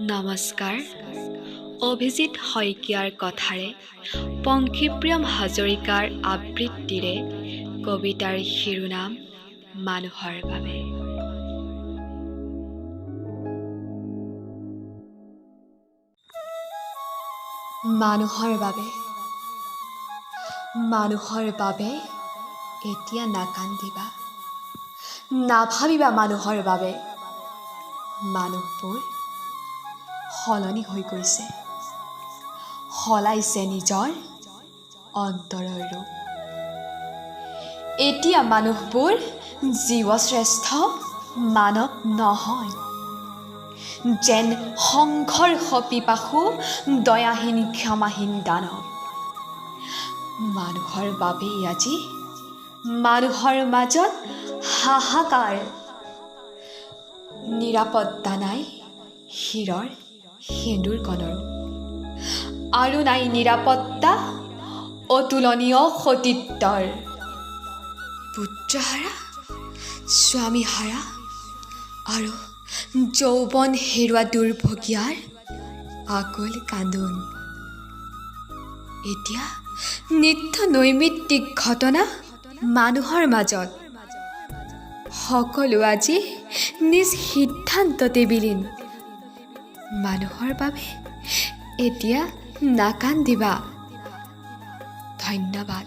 নমস্কাৰ। অভিজিত শইকীয়াৰ কথাৰে পংখীপ্ৰিয়ম হাজৰিকাৰ আবৃত্তিৰে কবিতাৰ শিৰোনাম মানুহৰ বাবে। মানুহৰ বাবে, মানুহৰ বাবে এতিয়া নাকান্দিবা, নাভাবিবা মানুহৰ বাবে। মানুহবোৰ সলনি হৈ গৈছে, সলাইছে নিজৰ অন্তৰৰ ৰূপ। এতিয়া মানুহবোৰ জীৱশ্ৰেষ্ঠ মানৱ নহয়, যেন সংঘৰ্ষ পিপাসু দয়াহীন ক্ষমাহীন দানৱ। মানুহৰ বাবেই আজি মানুহৰ মাজত হাহাকাৰ। নিৰাপত্তা নাই শিৰৰ সেন্দুৰ কণৰো, আৰু নাই নিৰাপত্তা অতুলনীয় সতীত্বৰ। পুত্ৰহাৰা, স্বামীহাৰা আৰু যৌৱন হেৰুৱা দুৰ্ভগীয়াৰ আকুল কান্দোন। এতিয়া নিত্য নৈমিত্তিক ঘটনা মানুহৰ মাজত। সকলো আজি নিজ সিদ্ধান্ততে বিলীন। মানুহৰ বাবে এতিয়া নাকান্দিবা। ধন্যবাদ।